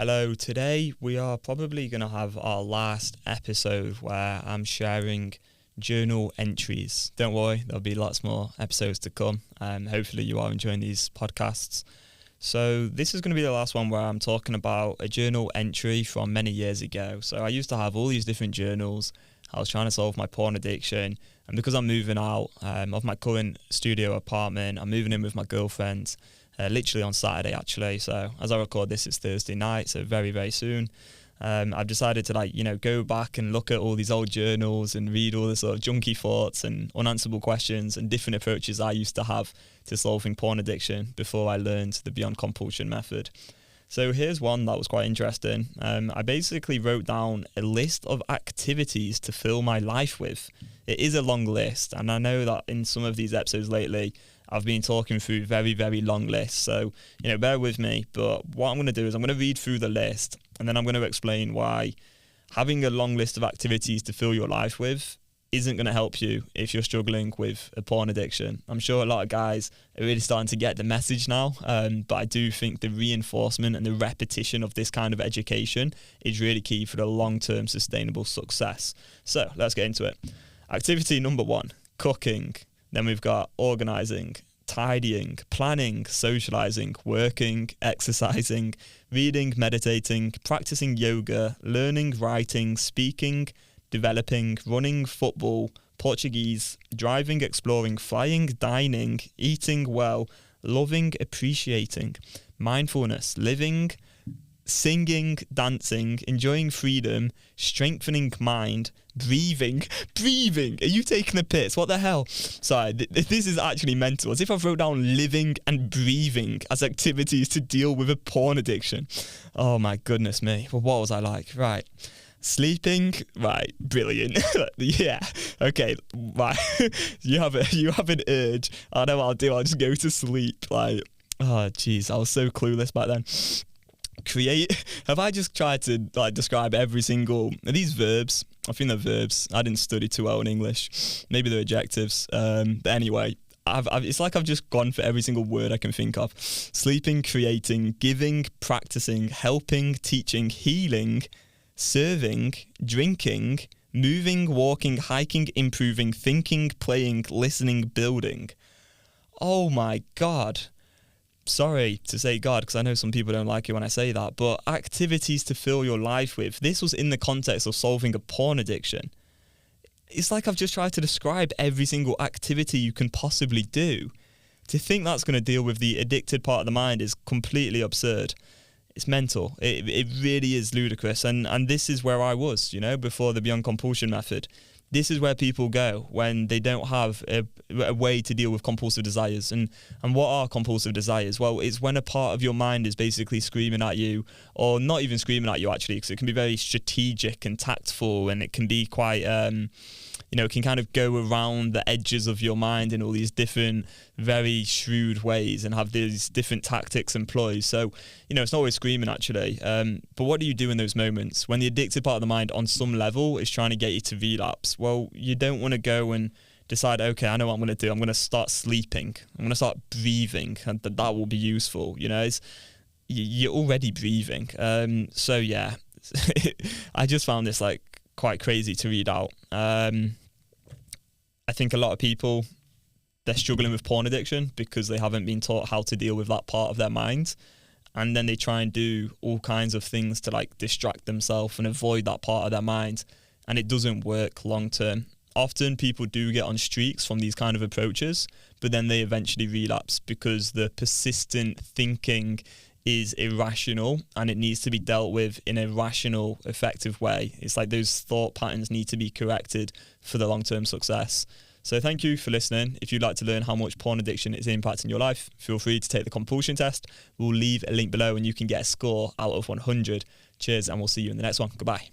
Hello, today we are probably going to have our last episode where I'm sharing journal entries. Don't worry, there'll be lots more episodes to come. Hopefully you are enjoying these podcasts. So this is going to be the last one where I'm talking about a journal entry from many years ago. So I used to have all these different journals. I was trying to solve my porn addiction. And because I'm moving out of my current studio apartment, I'm moving in with my girlfriend. Literally on Saturday actually, so as I record this it's Thursday night, so very very soon. I've decided to go back and look at all these old journals and read all the sort of junky thoughts and unanswerable questions and different approaches I used to have to solving porn addiction before I learned the Beyond Compulsion method. So here's one that was quite interesting. I basically wrote down a list of activities to fill my life with. It is a long list, and I know that in some of these episodes lately I've been talking through very, very long lists, so, bear with me. But what I'm going to do is I'm going to read through the list, and then I'm going to explain why having a long list of activities to fill your life with isn't going to help you if you're struggling with a porn addiction. I'm sure a lot of guys are really starting to get the message now, but I do think the reinforcement and the repetition of this kind of education is really key for the long-term sustainable success. So let's get into it. Activity number 1, cooking. Then we've got organising, tidying, planning, socialising, working, exercising, reading, meditating, practising yoga, learning, writing, speaking, developing, running, football, Portuguese, driving, exploring, flying, dining, eating well, loving, appreciating, mindfulness, living, singing, dancing, enjoying freedom, strengthening mind, breathing. Are you taking a piss? What the hell? Sorry, this is actually mental. As if I've wrote down living and breathing as activities to deal with a porn addiction. Oh my goodness me. Well, what was I like? Right. Sleeping, right, brilliant. Yeah, okay, right. you have an urge. I know what I'll do. I'll just go to sleep. Oh jeez, I was so clueless back then. Create. Have I just tried to describe every single? Are these verbs? I think they're verbs. I didn't study too well in English. Maybe they're adjectives. But anyway, it's like I've just gone for every single word I can think of. Sleeping, creating, giving, practicing, helping, teaching, healing, serving, drinking, moving, walking, hiking, improving, thinking, playing, listening, building. Oh my God. Sorry to say God, because I know some people don't like it when I say that, but activities to fill your life with. This was in the context of solving a porn addiction. It's like I've just tried to describe every single activity you can possibly do. To think that's going to deal with the addicted part of the mind is completely absurd. It's mental. It really is ludicrous. And this is where I was, before the Beyond Compulsion method. This is where people go when they don't have a way to deal with compulsive desires. And what are compulsive desires? Well, it's when a part of your mind is basically screaming at you, or not even screaming at you actually, because it can be very strategic and tactful, and it can be quite, it can kind of go around the edges of your mind in all these different, very shrewd ways and have these different tactics employed. So, it's not always screaming actually. But what do you do in those moments when the addicted part of the mind on some level is trying to get you to relapse? Well, you don't want to go and decide, okay, I know what I'm going to do. I'm going to start sleeping. I'm going to start breathing, and that will be useful. You're already breathing. So yeah, I just found this quite crazy to read out. I think a lot of people, they're struggling with porn addiction because they haven't been taught how to deal with that part of their mind, and then they try and do all kinds of things to distract themselves and avoid that part of their mind, and it doesn't work long term. Often people do get on streaks from these kind of approaches, but then they eventually relapse because the persistent thinking is irrational, and it needs to be dealt with in a rational, effective way. It's like those thought patterns need to be corrected for the long-term success. So thank you for listening. If you'd like to learn how much porn addiction is impacting your life, feel free to take the compulsion test. We'll leave a link below and you can get a score out of 100. Cheers, and we'll see you in the next one. Goodbye.